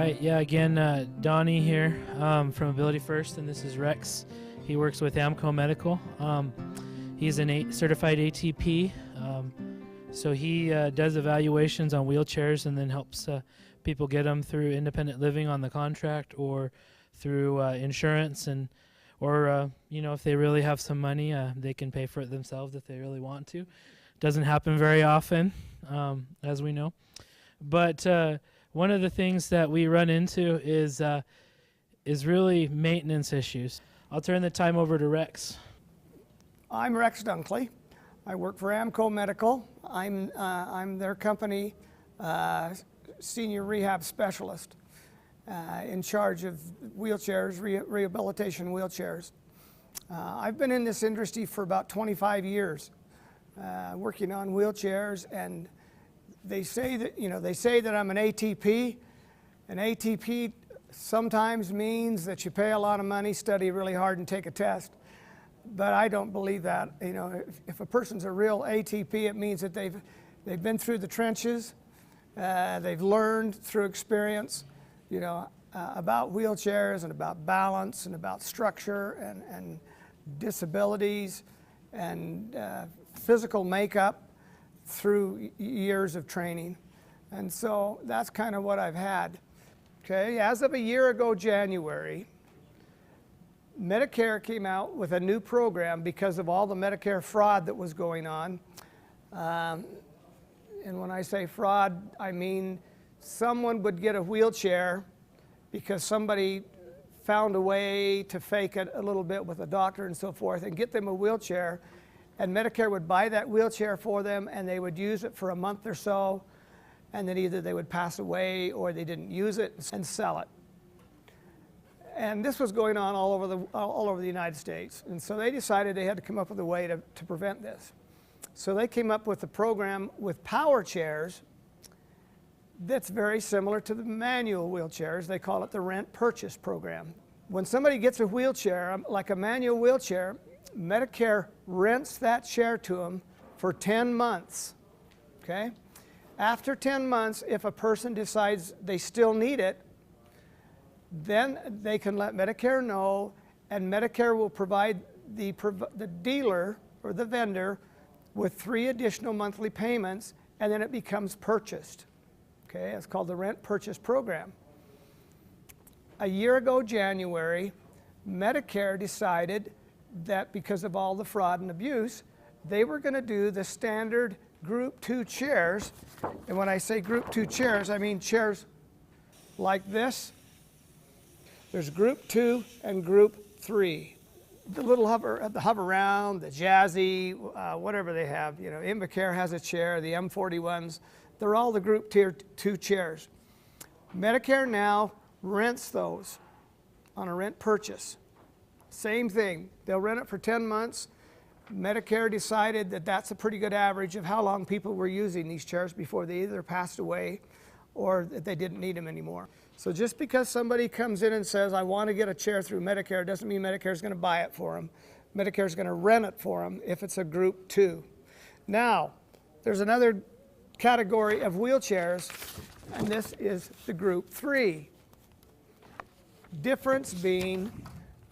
Hi, yeah, again, Donny here from Ability First, and this is Rex. He works with Amco Medical. He's an certified ATP, so he does evaluations on wheelchairs and then helps people get them through independent living on the contract or through insurance, and or you know, if they really have some money, they can pay for it themselves if they really want to. Doesn't happen very often, as we know, but one of the things that we run into is really maintenance issues. I'll turn the time over to Rex. I'm Rex Dunkley. I work for Amco Medical. I'm their company senior rehab specialist in charge of wheelchairs, rehabilitation wheelchairs. I've been in this industry for about 25 years, working on wheelchairs, and they say that I'm an ATP. An ATP sometimes means that you pay a lot of money, study really hard, and take a test. But I don't believe that. You know, if a person's a real ATP, it means that they've been through the trenches, they've learned through experience, you know, about wheelchairs and about balance and about structure and disabilities and physical makeup through years of training. And so that's kind of what I've had. Okay, as of a year ago, January, Medicare came out with a new program because of all the Medicare fraud that was going on. And when I say fraud, I mean someone would get a wheelchair because somebody found a way to fake it a little bit with a doctor and so forth and get them a wheelchair, and Medicare would buy that wheelchair for them and they would use it for a month or so, and then either they would pass away or they didn't use it and sell it. And this was going on all over the United States. And so they decided they had to come up with a way to prevent this. So they came up with a program with power chairs that's very similar to the manual wheelchairs. They call it the rent purchase program. When somebody gets a wheelchair, like a manual wheelchair, Medicare rents that chair to them for 10 months, okay? After 10 months, if a person decides they still need it, then they can let Medicare know, and Medicare will provide the dealer or the vendor with 3 additional monthly payments, and then it becomes purchased. Okay, it's called the rent purchase program. A year ago, January, Medicare decided that because of all the fraud and abuse, they were going to do the standard Group 2 chairs. And when I say Group 2 chairs, I mean chairs like this. There's Group 2 and Group 3. The little the Hover-Round, the Jazzy, whatever they have. You know, Invacare has a chair, the M41s. They're all the Group 2 chairs. Medicare now rents those on a rent purchase. Same thing. They'll rent it for 10 months. Medicare decided that that's a pretty good average of how long people were using these chairs before they either passed away or that they didn't need them anymore. So just because somebody comes in and says, I want to get a chair through Medicare, doesn't mean Medicare is going to buy it for them. Medicare is going to rent it for them if it's a Group 2. Now, there's another category of wheelchairs, and this is the Group 3. Difference being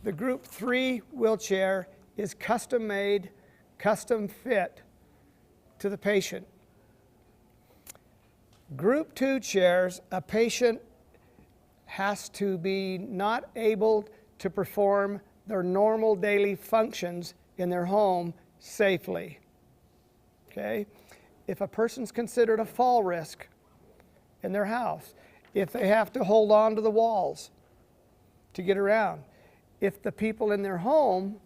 the Group 3 wheelchair is custom made, custom fit to the patient. Group 2 chairs, a patient has to be not able to perform their normal daily functions in their home safely. Okay? If a person's considered a fall risk in their house, if they have to hold on to the walls to get around, if the people in their home,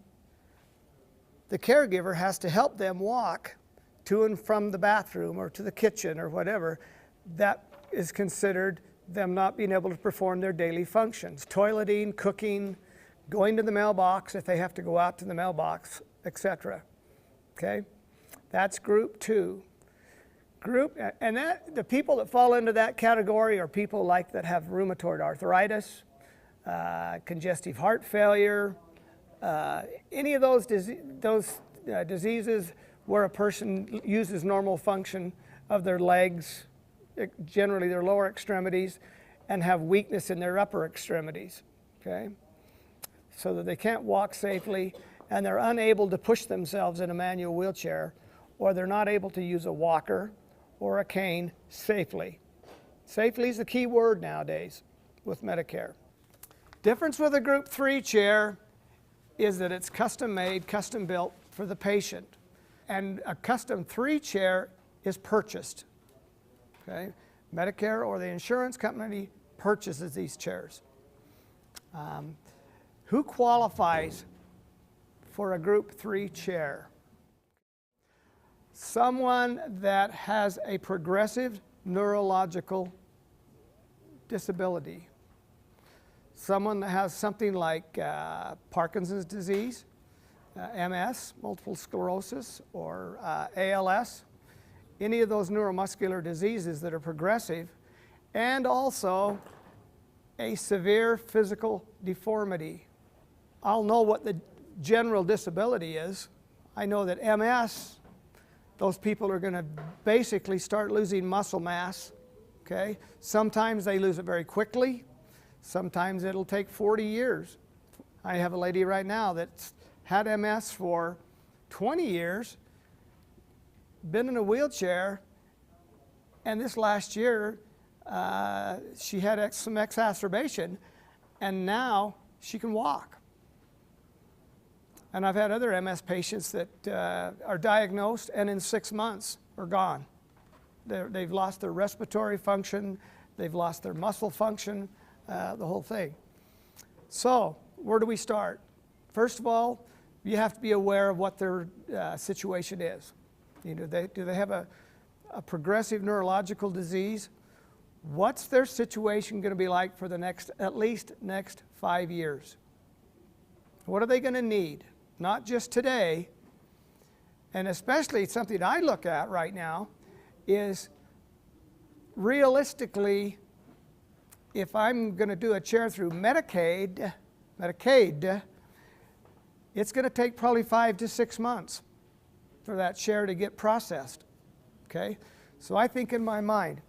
the caregiver has to help them walk to and from the bathroom or to the kitchen or whatever, that is considered them not being able to perform their daily functions. Toileting, cooking, going to the mailbox if they have to go out to the mailbox, etc. Okay? That's Group 2. The people that fall into that category are people like that have rheumatoid arthritis, congestive heart failure, any of those diseases where a person uses normal function of their legs, generally their lower extremities, and have weakness in their upper extremities, okay? So that they can't walk safely and they're unable to push themselves in a manual wheelchair, or they're not able to use a walker or a cane safely. Safely is the key word nowadays with Medicare. Difference with a Group 3 chair is that it's custom made, custom built for the patient. And a custom 3 chair is purchased. Okay? Medicare or the insurance company purchases these chairs. Who qualifies for a Group 3 chair? Someone that has a progressive neurological disability. Someone that has something like Parkinson's disease, MS, multiple sclerosis, or ALS, any of those neuromuscular diseases that are progressive, and also a severe physical deformity. I'll know what the general disability is. I know that MS, those people are going to basically start losing muscle mass. Okay? Sometimes they lose it very quickly. Sometimes it'll take 40 years. I have a lady right now that's had MS for 20 years, been in a wheelchair, and this last year she had some exacerbation, and now she can walk. And I've had other MS patients that are diagnosed and in 6 months are gone. They've lost their respiratory function, they've lost their muscle function, the whole thing. So, where do we start? First of all, you have to be aware of what their situation is. You know, do they have a progressive neurological disease? What's their situation going to be like for the at least next 5 years? What are they going to need? Not just today, and especially something I look at right now is realistically, if I'm going to do a chair through Medicaid, it's going to take probably 5 to 6 months for that chair to get processed. Okay? So I think in my mind,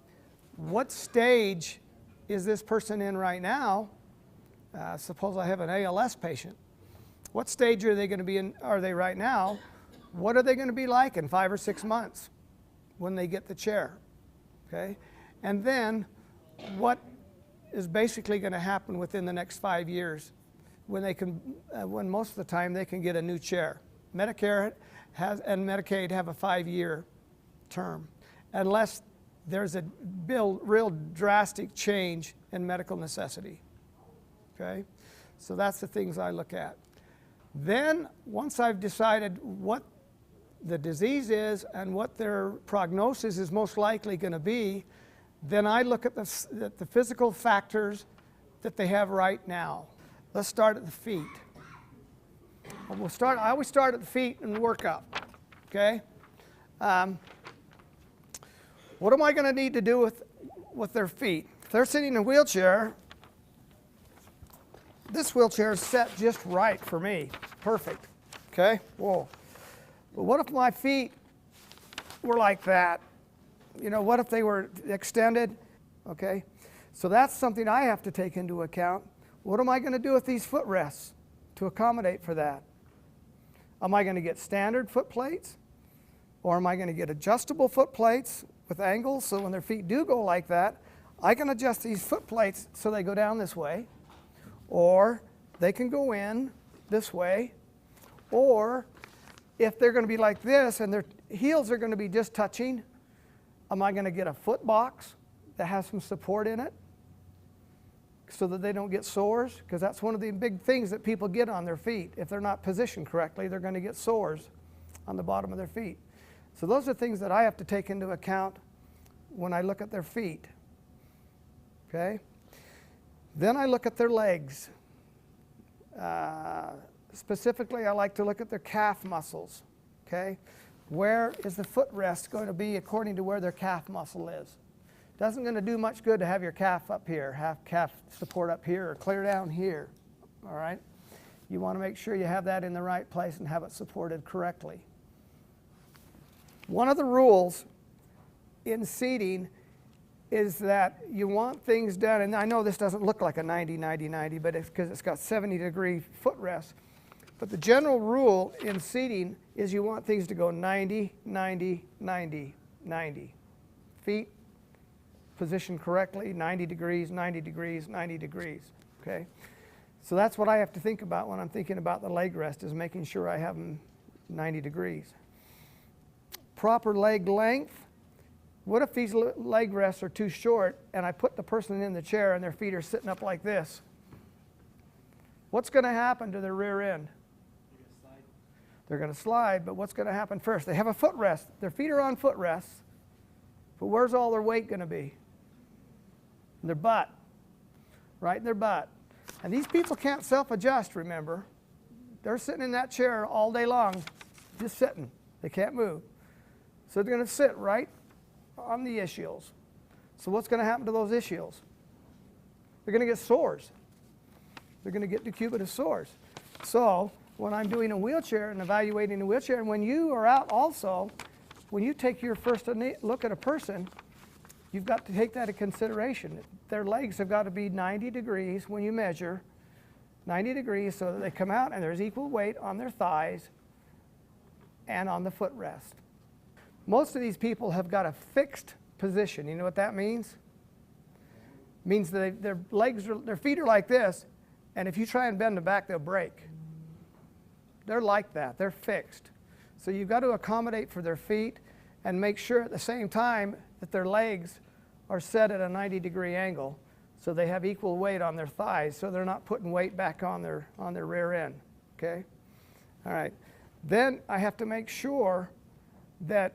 what stage is this person in right now? Suppose I have an ALS patient. What stage are they going to be in? Are they right now? What are they going to be like in 5 or 6 months when they get the chair? Okay? And then what is basically going to happen within the next 5 years when they can, when most of the time they can get a new chair. Medicare and Medicaid have a 5-year term, unless there's a real drastic change in medical necessity. Okay, so that's the things I look at. Then, once I've decided what the disease is and what their prognosis is most likely going to be, then I look at the physical factors that they have right now. Let's start at the feet. I always start at the feet and work up. Okay? What am I going to need to do with their feet? If they're sitting in a wheelchair, this wheelchair is set just right for me. Perfect. Okay? Whoa. But what if my feet were like that? You know, what if they were extended? Okay? So that's something I have to take into account. What am I going to do with these footrests to accommodate for that? Am I going to get standard foot plates? Or am I going to get adjustable foot plates with angles so when their feet do go like that, I can adjust these foot plates so they go down this way, or they can go in this way, or if they're going to be like this and their heels are going to be just touching, am I going to get a foot box that has some support in it so that they don't get sores? Because that's one of the big things that people get on their feet. If they're not positioned correctly, they're going to get sores on the bottom of their feet. So those are things that I have to take into account when I look at their feet. Okay? Then I look at their legs. Specifically, I like to look at their calf muscles. Okay? Where is the footrest going to be according to where their calf muscle is? Doesn't going to do much good to have your calf up here, have calf support up here, or clear down here. All right? You want to make sure you have that in the right place and have it supported correctly. One of the rules in seating is that you want things done, and I know this doesn't look like a 90, 90, 90, but it's because it's got 70-degree footrest. But the general rule in seating is you want things to go 90, 90, 90, 90. Feet positioned correctly, 90 degrees, 90 degrees, 90 degrees, okay? So that's what I have to think about when I'm thinking about the leg rest, is making sure I have them 90 degrees. Proper leg length. What if these leg rests are too short and I put the person in the chair and their feet are sitting up like this? What's going to happen to their rear end? They're going to slide, but what's going to happen first? They have a footrest. Their feet are on footrests, but where's all their weight going to be? In their butt, right in their butt. And these people can't self-adjust, remember. They're sitting in that chair all day long, just sitting. They can't move. So they're going to sit right on the ischials. So what's going to happen to those ischials? They're going to get sores. They're going to get decubitus sores. So when I'm doing a wheelchair and evaluating a wheelchair, and when you are out also, when you take your first look at a person, you've got to take that into consideration. Their legs have got to be 90 degrees when you measure, 90 degrees, so that they come out and there's equal weight on their thighs and on the footrest. Most of these people have got a fixed position. You know what that means? It means that their feet are like this, and if you try and bend them back, they'll break. They're like that. They're fixed. So you've got to accommodate for their feet and make sure at the same time that their legs are set at a 90-degree angle so they have equal weight on their thighs, so they're not putting weight back on their rear end. Okay? All right. Then I have to make sure that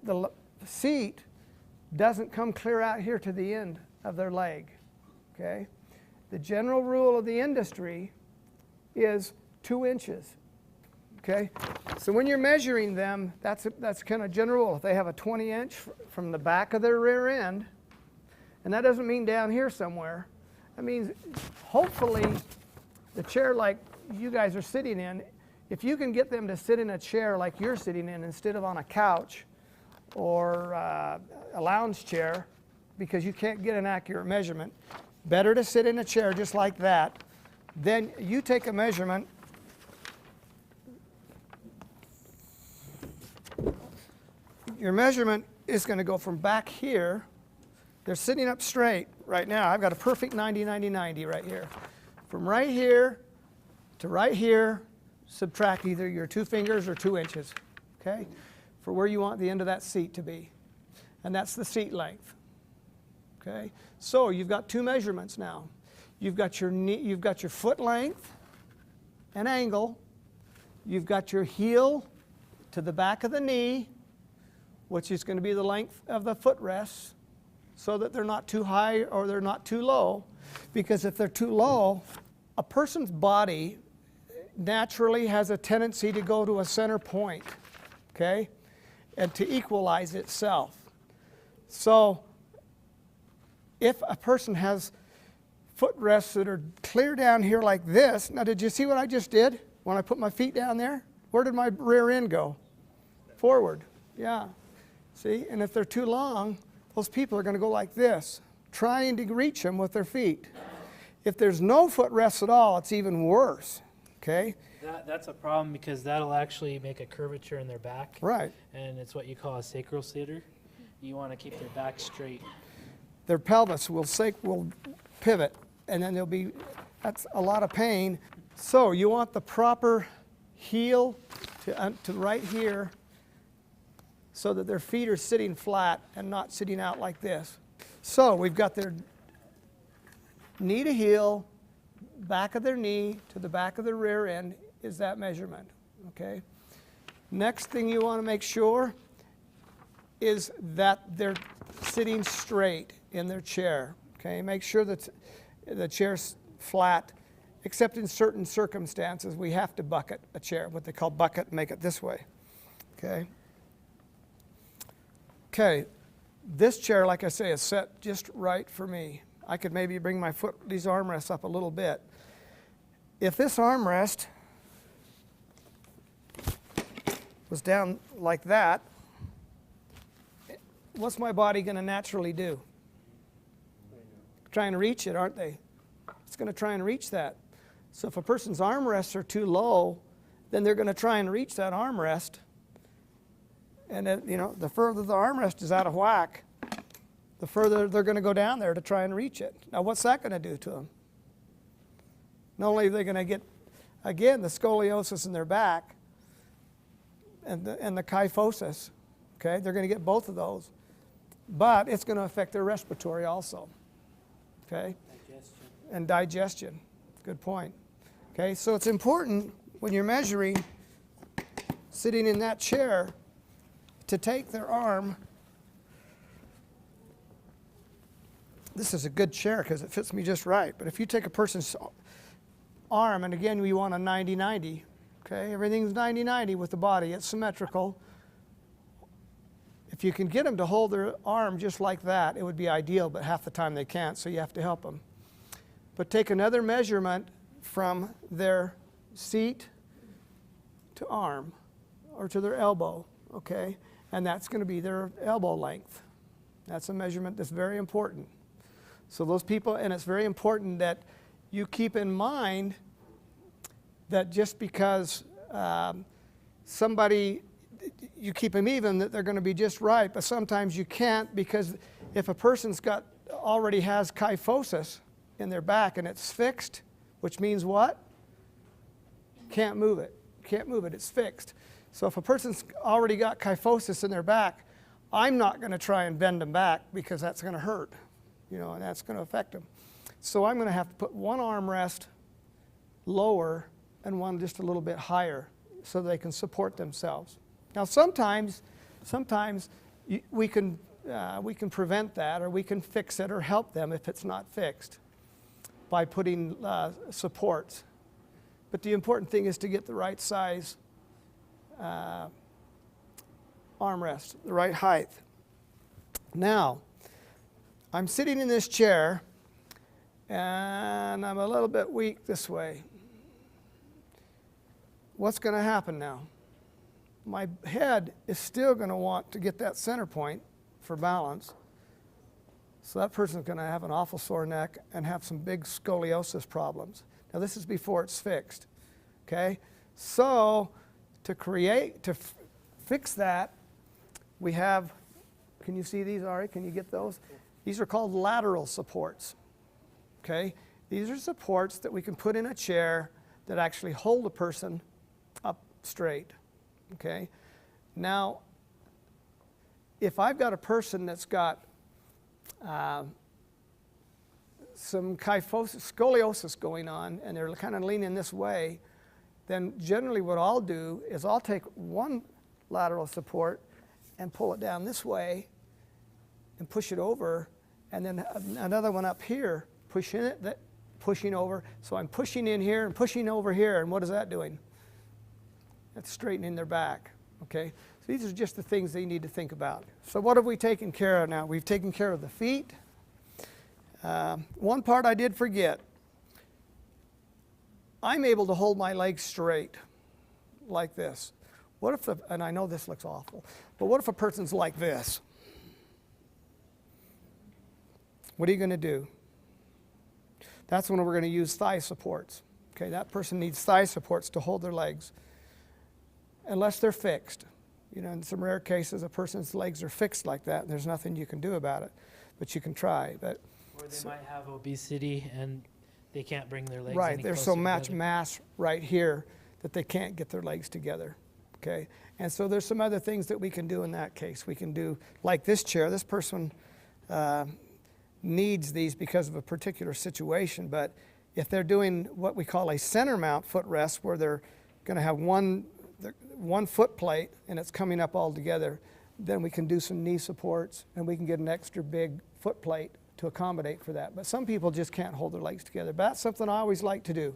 the seat doesn't come clear out here to the end of their leg. Okay? The general rule of the industry is 2 inches. Okay? So when you're measuring them, that's kind of general rule. If they have a 20-inch from the back of their rear end, and that doesn't mean down here somewhere. That means hopefully the chair like you guys are sitting in, if you can get them to sit in a chair like you're sitting in instead of on a couch or a lounge chair, because you can't get an accurate measurement, better to sit in a chair just like that. Then you take a measurement. Your measurement is going to go from back here. They're sitting up straight right now. I've got a perfect 90, 90, 90 right here. From right here to right here, subtract either your 2 fingers or 2 inches, okay, for where you want the end of that seat to be. And that's the seat length. Okay? So you've got 2 measurements now. You've got your knee, you've got your foot length and angle. You've got your heel to the back of the knee, which is going to be the length of the footrests, so that they're not too high or they're not too low. Because if they're too low, a person's body naturally has a tendency to go to a center point, okay, and to equalize itself. So if a person has footrests that are clear down here like this, now did you see what I just did when I put my feet down there? Where did my rear end go? Forward, yeah. See, and if they're too long, those people are going to go like this, trying to reach them with their feet. If there's no footrests at all, it's even worse, okay? That's a problem because that'll actually make a curvature in their back. Right. And it's what you call a sacral sitter. You want to keep their back straight. Their pelvis will pivot, and then that's a lot of pain. So you want the proper heel to right here so that their feet are sitting flat and not sitting out like this. So we've got their knee to heel, back of their knee to the back of the rear end is that measurement, okay? Next thing you want to make sure is that they're sitting straight in their chair, okay? Make sure that the chair's flat, except in certain circumstances we have to bucket a chair, what they call bucket, and make it this way, okay? Okay, this chair, like I say, is set just right for me. I could maybe bring these armrests up a little bit. If this armrest was down like that, what's my body going to naturally do? Trying to reach it, aren't they? It's going to try and reach that. So if a person's armrests are too low, then they're going to try and reach that armrest. And the further the armrest is out of whack, the further they're going to go down there to try and reach it. Now, what's that going to do to them? Not only are they going to get, again, the scoliosis in their back and the kyphosis, okay? They're going to get both of those. But it's going to affect their respiratory also, okay? Digestion. And digestion. Good point. Okay, so it's important when you're measuring, sitting in that chair, to take their arm. This is a good chair because it fits me just right. But if you take a person's arm, and again, we want a 90-90, okay? Everything's 90-90 with the body. It's symmetrical. If you can get them to hold their arm just like that, it would be ideal, but half the time they can't, so you have to help them. But take another measurement from their seat to arm or to their elbow, okay? And that's going to be their elbow length. That's a measurement that's very important. So those people, and it's very important that you keep in mind that just because somebody, you keep them even, that they're going to be just right, but sometimes you can't, because if a person's already has kyphosis in their back and it's fixed, which means what? Can't move it. Can't move it. It's fixed. So if a person's already got kyphosis in their back, I'm not going to try and bend them back because that's going to hurt, and that's going to affect them. So I'm going to have to put one armrest lower and one just a little bit higher so they can support themselves. Now sometimes we can prevent that, or we can fix it or help them if it's not fixed by putting supports. But the important thing is to get the right size armrest, the right height. Now, I'm sitting in this chair and I'm a little bit weak this way. What's going to happen now? My head is still going to want to get that center point for balance. So that person's going to have an awful sore neck and have some big scoliosis problems. Now this is before it's fixed, okay? So to fix that, we have, can you see these, Ari? Can you get those? These are called lateral supports, okay? These are supports that we can put in a chair that actually hold a person up straight, okay? Now, if I've got a person that's got some kyphosis, scoliosis going on, and they're kind of leaning this way, then generally what I'll do is I'll take one lateral support and pull it down this way and push it over, and then another one up here, pushing over. So I'm pushing in here and pushing over here, and what is that doing? That's straightening their back, okay? So these are just the things they need to think about. So what have we taken care of now? We've taken care of the feet. One part I did forget. I'm able to hold my legs straight like this. What if, and I know this looks awful, but what if a person's like this? What are you going to do? That's when we're going to use thigh supports. Okay, that person needs thigh supports to hold their legs, unless they're fixed. In some rare cases, a person's legs are fixed like that, and there's nothing you can do about it, but you can try. Or they might have obesity and they can't bring their legs right, any there's closer so much together. mass right here that they can't get their legs together. Okay, and so there's some other things that we can do in that case. We can do, like this chair, this person needs these because of a particular situation, but if they're doing what we call a center mount footrest, where they're going to have one foot plate and it's coming up all together, then we can do some knee supports and we can get an extra big foot plate to accommodate for that. But some people just can't hold their legs together. But that's something I always like to do.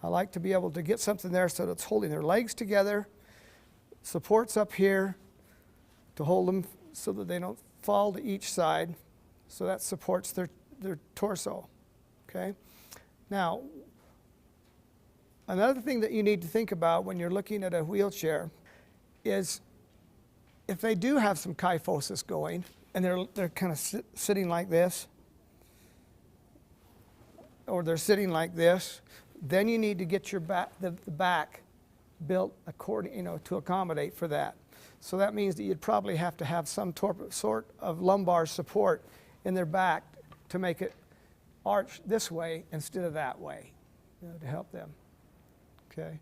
I like to be able to get something there so that it's holding their legs together, supports up here to hold them so that they don't fall to each side. So that supports their torso, okay? Now, another thing that you need to think about when you're looking at a wheelchair is if they do have some kyphosis going, and they're kind of sitting like this, or they're sitting like this, then you need to get your back, the back built according, to accommodate for that. So that means that you'd probably have to have some sort of lumbar support in their back to make it arch this way instead of that way, to help them. Okay.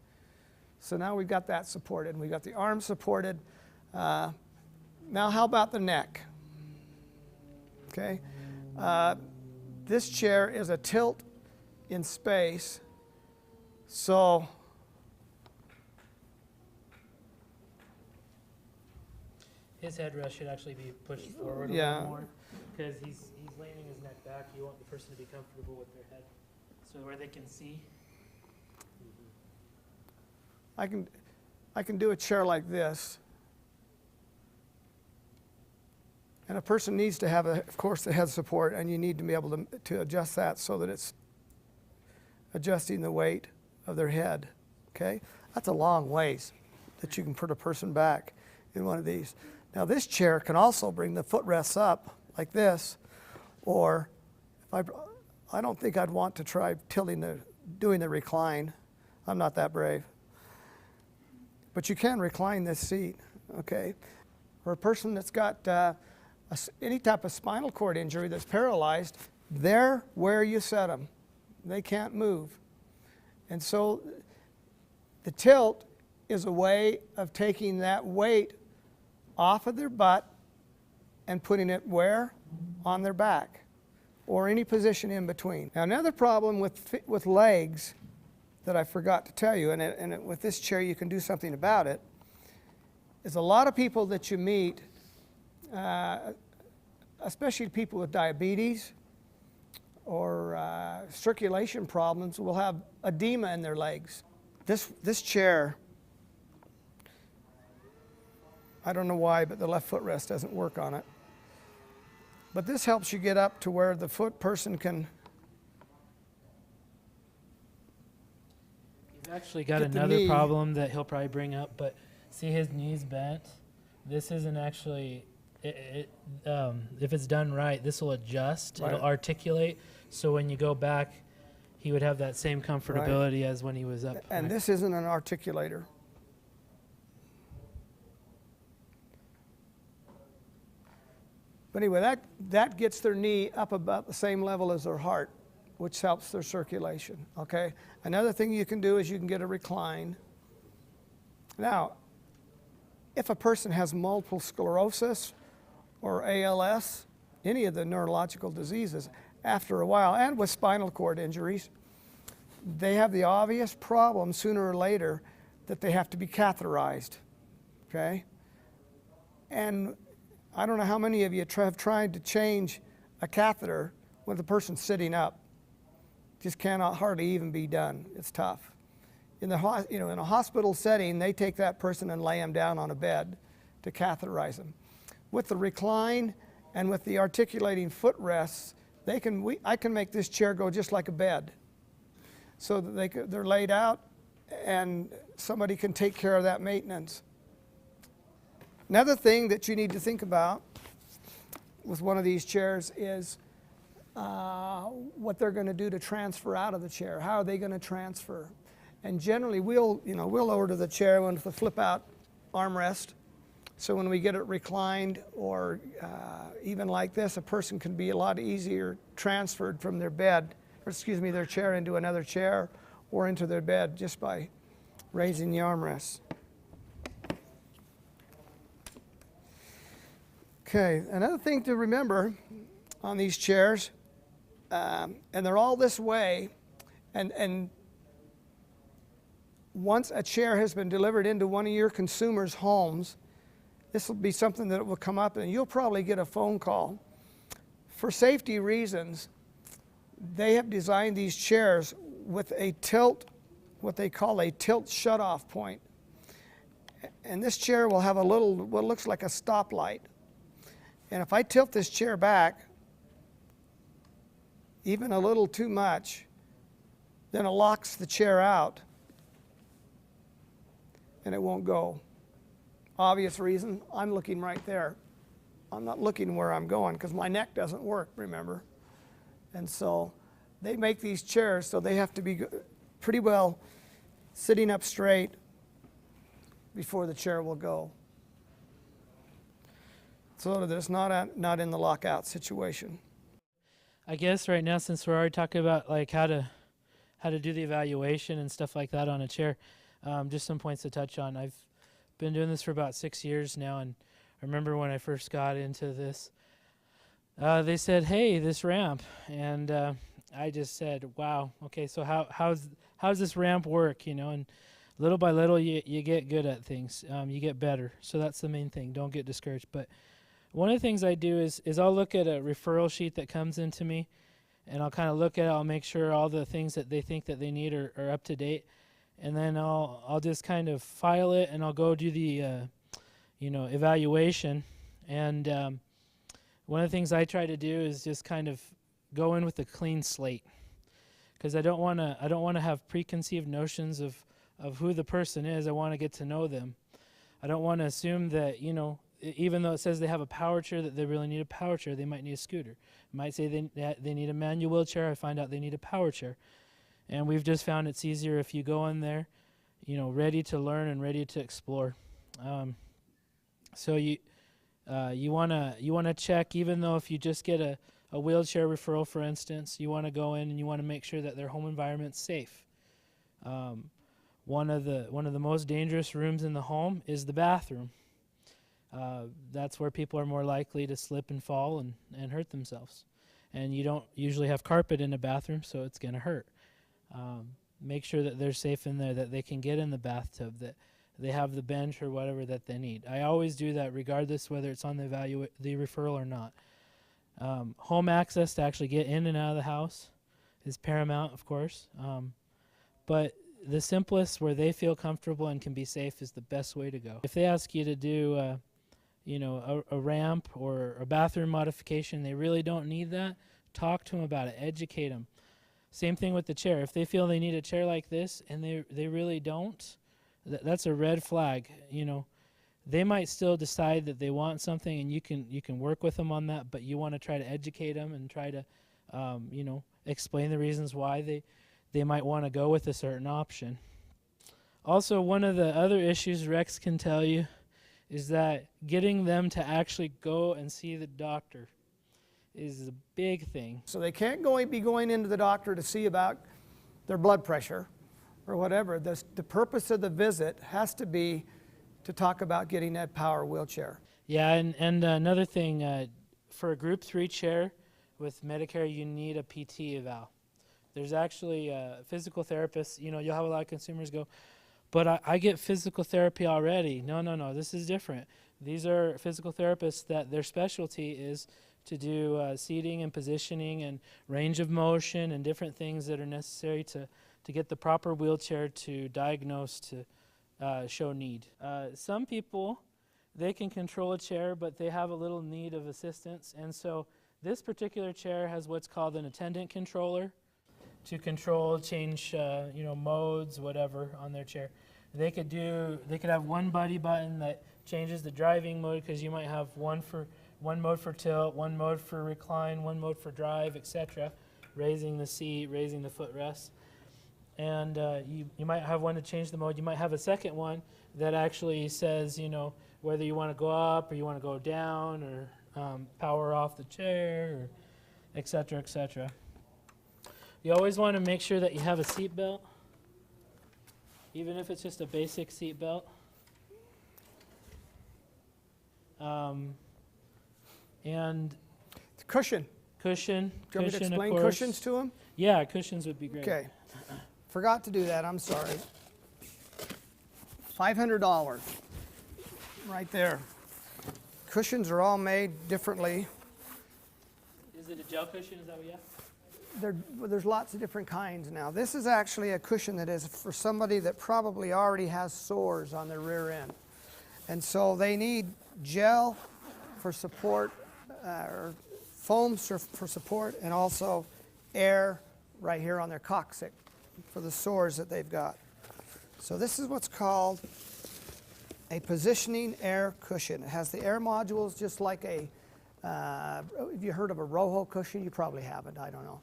So now we've got that supported, and we've got the arms supported. Now how about the neck? Okay. This chair is a tilt in space, so his headrest should actually be pushed forward a little more, because he's leaning his neck back. You want the person to be comfortable with their head, so where they can see. I can do a chair like this, and a person needs to have, of course, the head support, and you need to be able to adjust that so that it's adjusting the weight of their head. Okay, that's a long ways that you can put a person back in one of these. Now this chair can also bring the footrests up like this, or if I don't think I'd want to try doing the recline. I'm not that brave. But you can recline this seat, okay? For a person that's got any type of spinal cord injury that's paralyzed, they're where you set them. They can't move. And so the tilt is a way of taking that weight off of their butt and putting it where? On their back, or any position in between. Now another problem with legs that I forgot to tell you, and with this chair you can do something about it, is a lot of people that you meet, especially people with diabetes or circulation problems, will have edema in their legs. This chair, I don't know why, but the left footrest doesn't work on it. But this helps you get up to where the foot person can. He's actually got another problem that he'll probably bring up, but see his knees bent? This isn't actually, if it's done right, this will adjust, it'll articulate, so when you go back, he would have that same comfortability as when he was up. And this isn't an articulator. But anyway, that gets their knee up about the same level as their heart, which helps their circulation, okay? Another thing you can do is you can get a recline. Now, if a person has multiple sclerosis or ALS, any of the neurological diseases, after a while, and with spinal cord injuries, they have the obvious problem sooner or later that they have to be catheterized, okay? And I don't know how many of you have tried to change a catheter with the person sitting up. Just cannot hardly even be done. It's tough. In a hospital setting, they take that person and lay them down on a bed to catheterize them. With the recline and with the articulating footrests, I can make this chair go just like a bed, so that they're laid out and somebody can take care of that maintenance. Another thing that you need to think about with one of these chairs is what they're going to do to transfer out of the chair. How are they going to transfer? And generally, we'll order the chair with the flip-out armrest. So when we get it reclined, or even like this, a person can be a lot easier transferred from their their chair into another chair or into their bed just by raising the armrests. Okay, another thing to remember on these chairs, and they're all this way, and once a chair has been delivered into one of your consumers' homes, this will be something that will come up and you'll probably get a phone call. For safety reasons, they have designed these chairs with a tilt, what they call a tilt shutoff point. And this chair will have what looks like a stoplight. And if I tilt this chair back, even a little too much, then it locks the chair out and it won't go. obvious reason, I'm looking right there. I'm not looking where I'm going because my neck doesn't work, remember? And so they make these chairs so they have to be pretty well sitting up straight before the chair will go. So that it's not in the lockout situation. I guess right now, since we're already talking about like how to do the evaluation and stuff like that on a chair, just some points to touch on. I've been doing this for about 6 years now, and I remember when I first got into this, they said, "Hey, this ramp," and I just said, "Wow, okay, so how's this ramp work?" You know, and little by little, you get good at things. You get better. So that's the main thing. Don't get discouraged. But one of the things I do is I'll look at a referral sheet that comes into me, and I'll kind of look at it. I'll make sure all the things that they think that they need are up to date, and then I'll just kind of file it, and I'll go do the evaluation. And one of the things I try to do is just kind of go in with a clean slate, because I don't want to have preconceived notions of who the person is. I want to get to know them. I don't want to assume that, even though it says they have a power chair, that they really need a power chair. They might need a scooter. It might say they need a manual wheelchair. I find out they need a power chair. And we've just found it's easier if you go in there, ready to learn and ready to explore. So you wanna check, even though if you just get a wheelchair referral, for instance, you want to go in and you want to make sure that their home environment's safe. One of the most dangerous rooms in the home is the bathroom. That's where people are more likely to slip and fall and hurt themselves. And you don't usually have carpet in a bathroom, so it's going to hurt. Make sure that they're safe in there, that they can get in the bathtub, that they have the bench or whatever that they need. I always do that regardless whether it's on the referral or not. Home access to actually get in and out of the house is paramount, of course. But the simplest, where they feel comfortable and can be safe, is the best way to go. If they ask you to do a ramp or a bathroom modification, they really don't need that, talk to them about it, educate them. Same thing with the chair. If they feel they need a chair like this and they really don't, that's a red flag. They might still decide that they want something, and you can work with them on that, but you want to try to educate them and try to explain the reasons why they might want to go with a certain option. Also, one of the other issues Rex can tell you is that getting them to actually go and see the doctor is a big thing. So they can't be going into the doctor to see about their blood pressure or whatever. The purpose of the visit has to be to talk about getting that power wheelchair. Yeah, and another thing, for a Group 3 chair with Medicare, you need a PT eval. There's actually physical therapists. You'll have a lot of consumers go, but I get physical therapy already. No, this is different. These are physical therapists that their specialty is to do seating and positioning and range of motion and different things that are necessary to get the proper wheelchair to diagnose, to show need. Some people, they can control a chair, but they have a little need of assistance. And so this particular chair has what's called an attendant controller to control, change, modes, whatever on their chair. They could have one buddy button that changes the driving mode, because you might have one mode for tilt, one mode for recline, one mode for drive, etc. Raising the seat, raising the footrest. And you might have one to change the mode. You might have a second one that actually says, whether you want to go up or you want to go down, or power off the chair, or etc., etc. You always want to make sure that you have a seat belt, even if it's just a basic seat belt. And Cushion. Cushion. Do you want me to explain cushions to them? Yeah, cushions would be great. Okay. Forgot to do that, I'm sorry. $500 right there. Cushions are all made differently. Is it a gel cushion? Is that what you have? There's lots of different kinds now. This is actually a cushion that is for somebody that probably already has sores on their rear end. And so they need gel for support, or foam for support, and also air right here on their coccyx for the sores that they've got. So this is what's called a positioning air cushion. It has the air modules just like a, have you heard of a Roho cushion? You probably haven't, I don't know.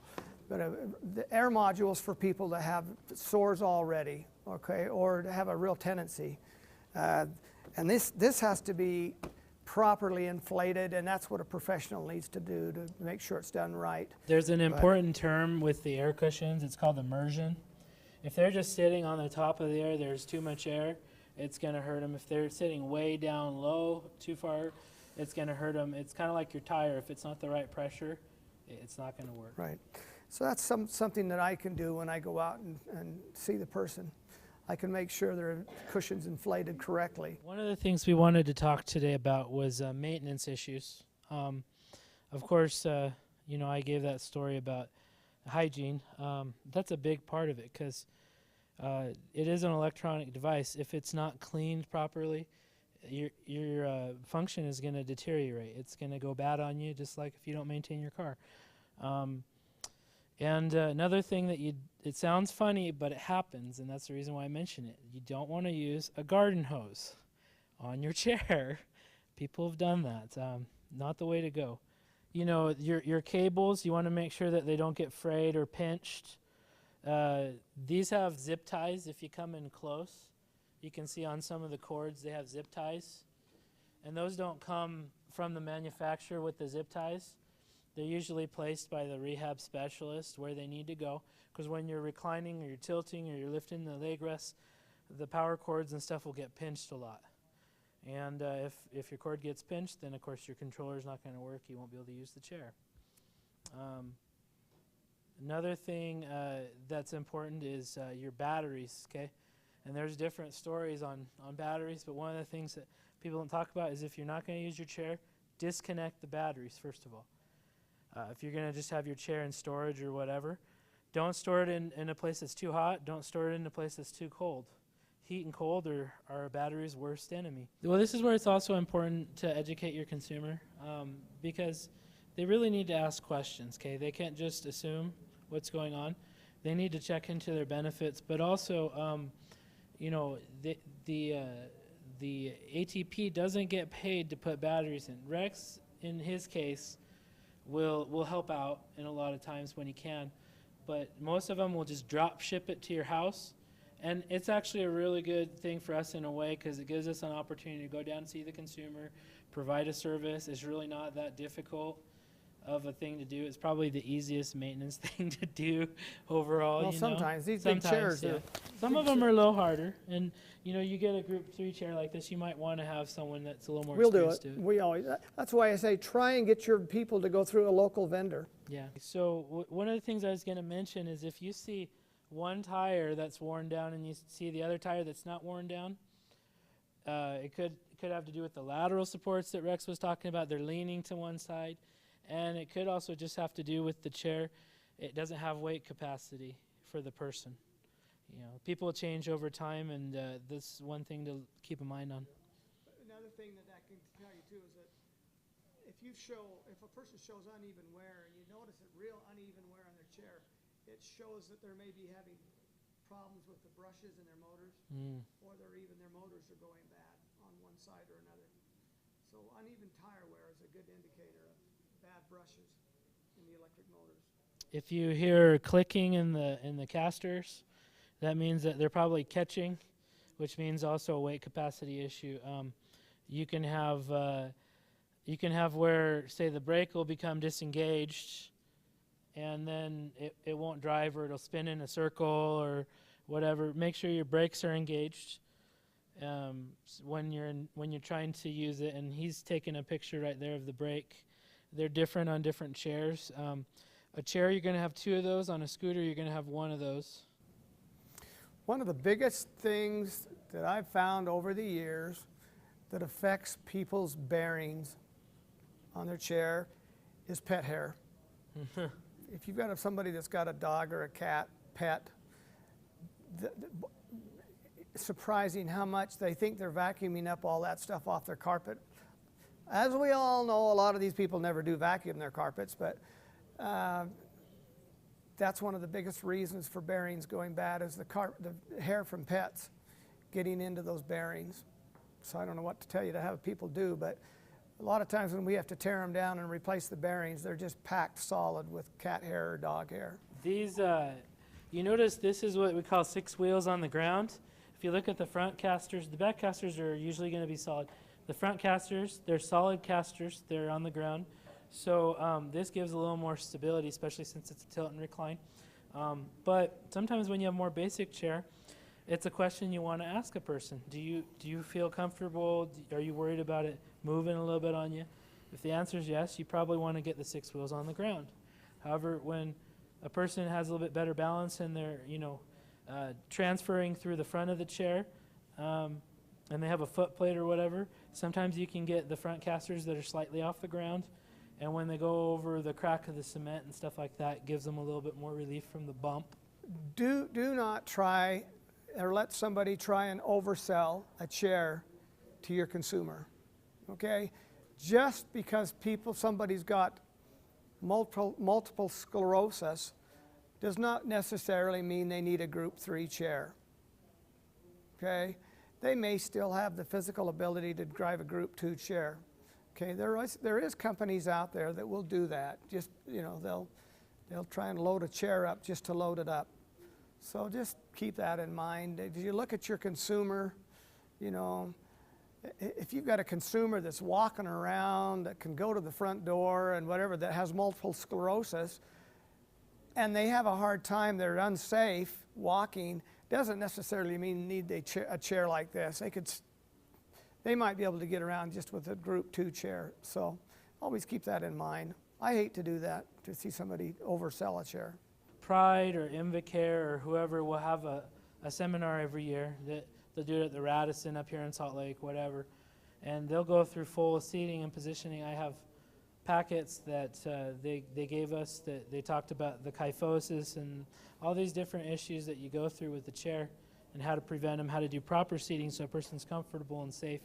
But the air modules for people that have sores already, okay, or to have a real tendency. And this has to be properly inflated, and that's what a professional needs to do to make sure it's done right. There's an important term with the air cushions. It's called immersion. If they're just sitting on the top of the air, there's too much air, it's going to hurt them. If they're sitting way down low, too far, it's going to hurt them. It's kind of like your tire. If it's not the right pressure, it's not going to work. Right. So that's something that I can do when I go out and see the person. I can make sure their cushion's inflated correctly. One of the things we wanted to talk today about was maintenance issues. Of course, you know, I gave that story about hygiene. That's a big part of it because it is an electronic device. If it's not cleaned properly, your function is going to deteriorate. It's going to go bad on you, just like if you don't maintain your car. And another thing that it sounds funny, but it happens, and that's the reason why I mention it. You don't want to use a garden hose on your chair. People have done that. Not the way to go. You know, your cables, you want to make sure that they don't get frayed or pinched. These have zip ties if you come in close. You can see on some of the cords they have zip ties. And those don't come from the manufacturer with the zip ties. They're usually placed by the rehab specialist where they need to go, because when you're reclining or you're tilting or you're lifting the leg rests, the power cords and stuff will get pinched a lot. And if your cord gets pinched, then of course your controller's not going to work. You won't be able to use the chair. Another thing that's important is your batteries, okay? And there's different stories on batteries, but one of the things that people don't talk about is if you're not going to use your chair, disconnect the batteries first of all. If you're going to just have your chair in storage or whatever, don't store it in a place that's too hot. Don't store it in a place that's too cold. Heat and cold are a battery's worst enemy. Well, this is where it's also important to educate your consumer because they really need to ask questions, okay? They can't just assume what's going on. They need to check into their benefits, but also, you know, the ATP doesn't get paid to put batteries in. Rex, in his case, will help out in a lot of times when he can, but most of them will just drop ship it to your house, and it's actually a really good thing for us in a way because it gives us an opportunity to go down and see the consumer, provide a service. It's really not that difficult of a thing to do. It's probably the easiest maintenance thing to do overall. Well, you sometimes know? these big chairs, yeah. Some of them are a little harder, and you know, you get a group 3 chair like this, you might want to have someone that's a little more experienced. We'll do it. We always. That's why I say try and get your people to go through a local vendor. Yeah. So one of the things I was going to mention is if you see one tire that's worn down and you see the other tire that's not worn down, it could have to do with the lateral supports that Rex was talking about. They're leaning to one side. And it could also just have to do with the chair. It doesn't have weight capacity for the person. You know, people change over time, and this is one thing to keep in mind on. Another thing that I can tell you too is that if a person shows uneven wear and you notice a real uneven wear on their chair, it shows that they may be having problems with the brushes in their motors, or their motors are going bad on one side or another. So uneven tire wear is a good indicator of bad brushes in the electric motors. If you hear clicking in the casters, that means that they're probably catching, which means also a weight capacity issue. You can have where, say, the brake will become disengaged, and then it won't drive, or it'll spin in a circle or whatever. Make sure your brakes are engaged when you're trying to use it. And he's taking a picture right there of the brake. They're different on different chairs. A chair, you're going to have 2 of those. On a scooter, you're going to have 1 of those. One of the biggest things that I've found over the years that affects people's bearings on their chair is pet hair. If you've got somebody that's got a dog or a cat pet, it's surprising how much they think they're vacuuming up all that stuff off their carpet. As we all know, a lot of these people never do vacuum their carpets, but that's one of the biggest reasons for bearings going bad is the hair from pets getting into those bearings. so I don't know what to tell you to have people do, but a lot of times when we have to tear them down and replace the bearings, they're just packed solid with cat hair or dog hair. These, you notice this is what we call 6 wheels on the ground. If you look at the front casters, the back casters are usually going to be solid. The front casters, they're solid casters. They're on the ground. So this gives a little more stability, especially since it's a tilt and recline. But sometimes when you have a more basic chair, it's a question you want to ask a person. Do you feel comfortable? Are you worried about it moving a little bit on you? If the answer is yes, you probably want to get the 6 wheels on the ground. However, when a person has a little bit better balance and they're, transferring through the front of the chair, and they have a foot plate or whatever, sometimes you can get the front casters that are slightly off the ground, and when they go over the crack of the cement and stuff like that, it gives them a little bit more relief from the bump. Do not try or let somebody try and oversell a chair to your consumer, okay? Just because somebody's got multiple sclerosis does not necessarily mean they need a group 3 chair, okay? They may still have the physical ability to drive a group 2 chair, okay? There is companies out there that will do that. Just, they'll try and load a chair up just to load it up. So just keep that in mind. If you look at your consumer, if you've got a consumer that's walking around, that can go to the front door and whatever, that has multiple sclerosis, and they have a hard time, they're unsafe walking, doesn't necessarily mean need a chair like this. They might be able to get around just with a group 2 chair. So always keep that in mind. I hate to do that, to see somebody oversell a chair. Pride or Invacare or whoever will have a seminar every year. They'll do it at the Radisson up here in Salt Lake, whatever. And they'll go through full seating and positioning. I have packets that they gave us that they talked about the kyphosis and all these different issues that you go through with the chair and how to prevent them, how to do proper seating so a person's comfortable and safe.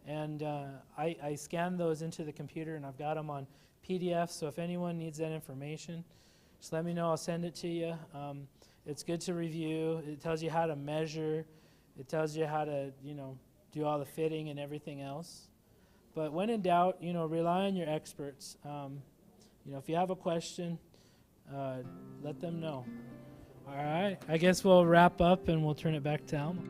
And I scanned those into the computer, and I've got them on PDF, so if anyone needs that information, just let me know. I'll send it to you. It's good to review. It tells you how to measure. It tells you how to, do all the fitting and everything else. But when in doubt, rely on your experts. If you have a question, let them know. All right. I guess we'll wrap up and we'll turn it back to Alma.